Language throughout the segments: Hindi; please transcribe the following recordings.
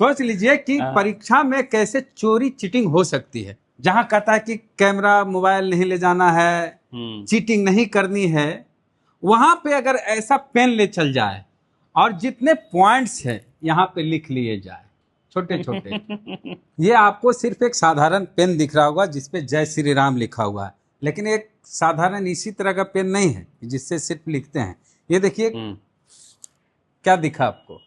सोच लीजिए कि परीक्षा में कैसे चोरी चीटिंग हो सकती है। जहां कहता है कि कैमरा मोबाइल नहीं ले जाना है, चीटिंग नहीं करनी है, वहां पे अगर ऐसा पेन ले चल जाए और जितने पॉइंट्स है यहाँ पे लिख लिए जाए छोटे छोटे। ये आपको सिर्फ एक साधारण पेन दिख रहा होगा जिसपे जय श्री राम लिखा हुआ है, लेकिन एक साधारण इसी तरह का पेन नहीं है जिससे सिर्फ लिखते हैं। ये देखिए क्या दिखा आपको,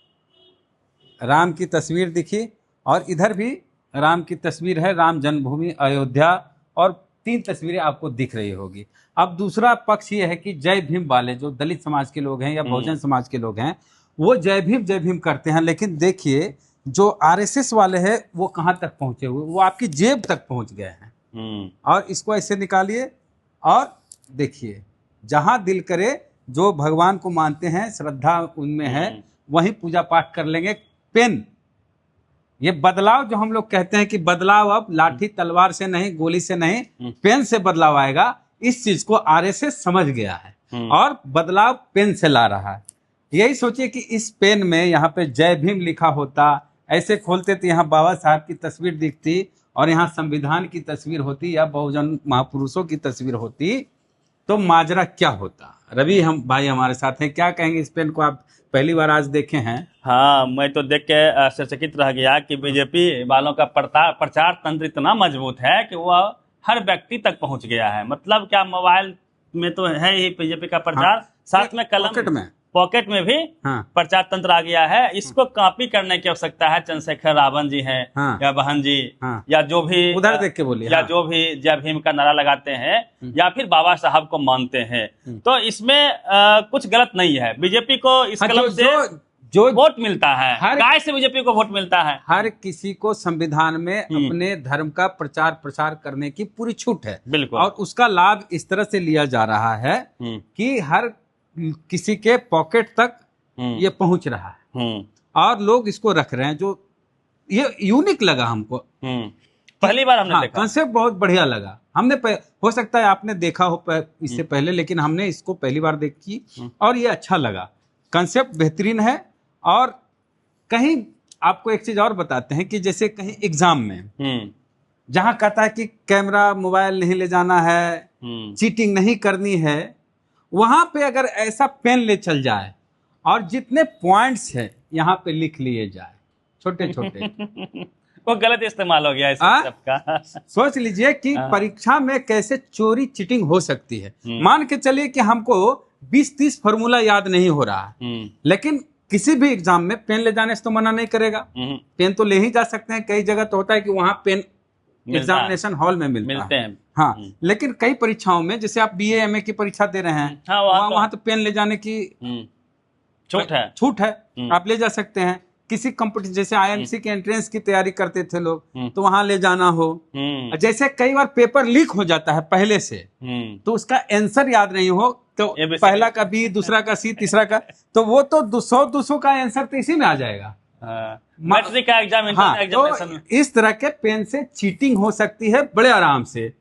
राम की तस्वीर दिखी और इधर भी राम की तस्वीर है, राम जन्मभूमि अयोध्या, और 3 तस्वीरें आपको दिख रही होगी। अब दूसरा पक्ष ये है कि जय भीम वाले जो दलित समाज के लोग हैं या बहुजन समाज के लोग हैं वो जय भीम करते हैं, लेकिन देखिए जो आरएसएस वाले हैं वो कहाँ तक पहुंचे हुए, वो आपकी जेब तक पहुंच गए हैं। और इसको ऐसे निकालिए और देखिए, जहां दिल करे, जो भगवान को मानते हैं, श्रद्धा उनमें है, वहीं पूजा पाठ कर लेंगे। पेन, ये बदलाव जो हम लोग कहते हैं कि बदलाव अब लाठी तलवार से नहीं, गोली से नहीं, पेन से बदलाव आएगा, इस चीज को आरएसएस समझ गया है और बदलाव पेन से ला रहा है। यही सोचिए कि इस पेन में यहाँ पे जय भीम लिखा होता, ऐसे खोलते तो यहाँ बाबा साहब की तस्वीर दिखती और यहाँ संविधान की तस्वीर होती या बहुजन महापुरुषों की तस्वीर होती, तो माजरा क्या होता। रवि हम भाई हमारे साथ हैं, क्या कहेंगे इस पेन को? आप पहली बार आज देखे हैं? हाँ, मैं तो देख के आश्चर्यचकित रह गया कि बीजेपी वालों का प्रचार तंत्र इतना मजबूत है कि वो हर व्यक्ति तक पहुंच गया है। मतलब क्या, मोबाइल में तो है ही बीजेपी का प्रचार, साथ में कलम पॉकेट में भी प्रचार तंत्र आ गया है। इसको कॉपी करने की आवश्यकता है। चंद्रशेखर रावण जी हैं या बहन जी या जो भी उधर देख के बोलिए, या जो भी जय भीम का नारा लगाते हैं या फिर बाबा साहब को मानते हैं, तो इसमें कुछ गलत नहीं है। बीजेपी को इस कलम से जो वोट मिलता है, काय से बीजेपी को वोट मिलता है। हर किसी को संविधान में अपने धर्म का प्रचार प्रसार करने की पूरी छूट है, बिल्कुल, और उसका लाभ इस तरह से लिया जा रहा है कि हर किसी के पॉकेट तक ये पहुंच रहा है और लोग इसको रख रहे हैं। जो ये यूनिक लगा हमको, पहली बार हमने देखा, कंसेप्ट बहुत बढ़िया लगा। हमने हो सकता है आपने देखा हो इससे पहले, लेकिन हमने इसको पहली बार देखी और ये अच्छा लगा। कंसेप्ट बेहतरीन है। और कहीं आपको एक चीज और बताते हैं कि जैसे कहीं एग्जाम में जहां कहता है कि कैमरा मोबाइल नहीं ले जाना है, चीटिंग नहीं करनी है, वहां पे अगर ऐसा पेन ले चल जाए और जितने पॉइंट्स है यहाँ पे लिख लिए जाए छोटे छोटे वो गलत इस्तेमाल हो गया इस शब्द का। सोच लीजिए कि परीक्षा में कैसे चोरी चीटिंग हो सकती है। मान के चलिए कि हमको 20-30 फॉर्मूला याद नहीं हो रहा है, लेकिन किसी भी एग्जाम में पेन ले जाने से तो मना नहीं करेगा। पेन तो ले ही जा सकते हैं। कई जगह तो होता है कि वहां पेन एग्जामिनेशन हॉल में मिलते हैं। हाँ, लेकिन कई परीक्षाओं में, जैसे आप बीए एमए की परीक्षा दे रहे हैं, वहां तो पेन ले जाने की छूट है, आप ले जा सकते हैं। किसी कंपटीशन, जैसे आईएमसी के एंट्रेंस की तैयारी करते थे लोग, तो वहां ले जाना हो, जैसे कई बार पेपर लीक हो जाता है पहले से, तो उसका आंसर याद नहीं हो, तो पहला का बी, दूसरा का सी, तीसरा का, तो वो तो 200 का आंसर तो इसी में आ जाएगा। मैट्रिक का एग्जामिनेशन। तो इस तरह के पेन से चीटिंग हो सकती है बड़े आराम से,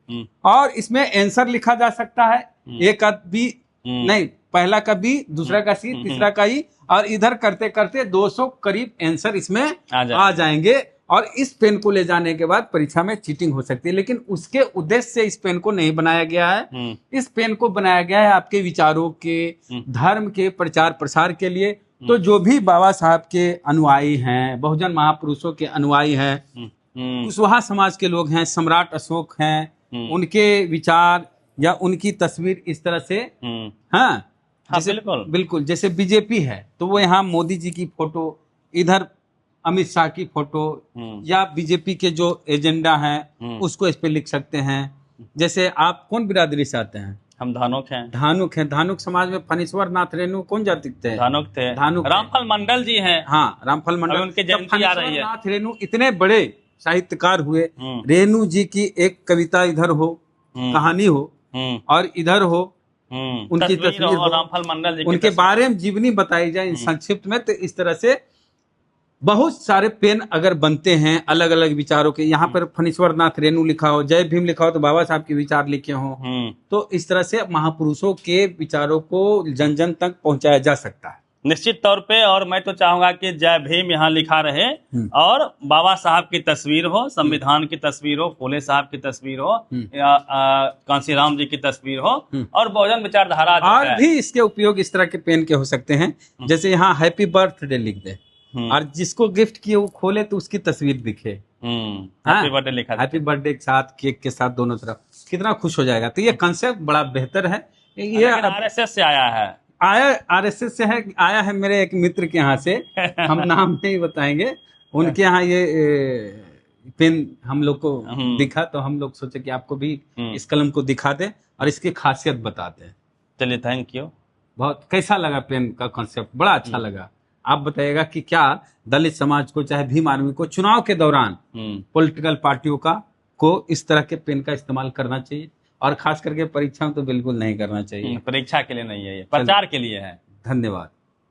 और इसमें आंसर लिखा जा सकता है, एक का बी नहीं, पहला का बी, दूसरा का सी, तीसरा का ई, और इधर करते करते 200 करीब आंसर इसमें आ जाएंगे। और इस पेन को ले जाने के बाद परीक्षा में चीटिंग हो सकती है, लेकिन उसके उद्देश्य से इस पेन को नहीं बनाया गया है। इस पेन को बनाया गया है आपके विचारों के, धर्म के प्रचार प्रसार के लिए। तो जो भी बाबा साहब के अनुयायी हैं, बहुजन महापुरुषों के अनुयायी हैं, कुशवाहा समाज के लोग हैं, सम्राट अशोक हैं, उनके विचार या उनकी तस्वीर इस तरह से, हाँ बिल्कुल, जैसे बीजेपी है तो वो यहाँ मोदी जी की फोटो, इधर अमित शाह की फोटो, या बीजेपी के जो एजेंडा है उसको इस पे लिख सकते हैं। जैसे आप कौन बिरादरी से आते हैं? हम धानुक हैं। धानुक समाज में फणीश्वर नाथ रेणु कौन जाति थे? धानुक थे। रामफल मंडल जी हैं। हाँ, रामफल मंडल, उनके जयंती आ रही है। नाथ रेणु इतने बड़े साहित्यकार हुए। रेणु जी की एक कविता इधर हो, कहानी हो, और इधर हो उनकी तस्वीर हो, रामफल मंडल जी उनके बारे में जीवनी बताई जाए संक्षिप्त में। तो इस तरह से बहुत सारे पेन अगर बनते हैं अलग अलग विचारों के, यहाँ पर फणीश्वर नाथ रेणु लिखा हो, जय भीम लिखा हो, तो बाबा साहब के विचार लिखे हो, तो इस तरह से महापुरुषों के विचारों को जन जन तक पहुंचाया जा सकता है। निश्चित तौर पे। और मैं तो चाहूंगा कि जय भीम यहाँ लिखा रहे और बाबा साहब की तस्वीर हो, संविधान की तस्वीर हो, फूले साहब की तस्वीर हो, या कांसीराम जी की तस्वीर हो, और बहुजन विचारधारा जो और है। भी इसके उपयोग इस तरह के पेन के हो सकते हैं, जैसे यहाँ हैप्पी बर्थडे लिख दे और जिसको गिफ्ट किए वो खोले तो उसकी तस्वीर दिखे, हैप्पी बर्थडे लिखा, हैप्पी बर्थडे के साथ केक के साथ दोनों तरफ, कितना खुश हो जाएगा। तो ये कंसेप्ट बड़ा बेहतर है। ये आरएसएस से आया है, आरएसएस से है, आया है मेरे एक मित्र के यहाँ से, हम नाम नहीं बताएंगे। उनके यहाँ ये पेन हम लोग को दिखा तो हम लोग सोचे कि आपको भी इस कलम को दिखा दे और इसकी खासियत बताते हैं। चलिए, थैंक यू। बहुत कैसा लगा पेन का कॉन्सेप्ट? बड़ा अच्छा लगा। आप बताइएगा कि क्या दलित समाज को चाहे भीम आर्मी को चुनाव के दौरान पॉलिटिकल पार्टियों को इस तरह के पेन का इस्तेमाल करना चाहिए, और खास करके परीक्षा में तो बिल्कुल नहीं करना चाहिए। परीक्षा के लिए नहीं है, ये प्रचार के लिए है। धन्यवाद।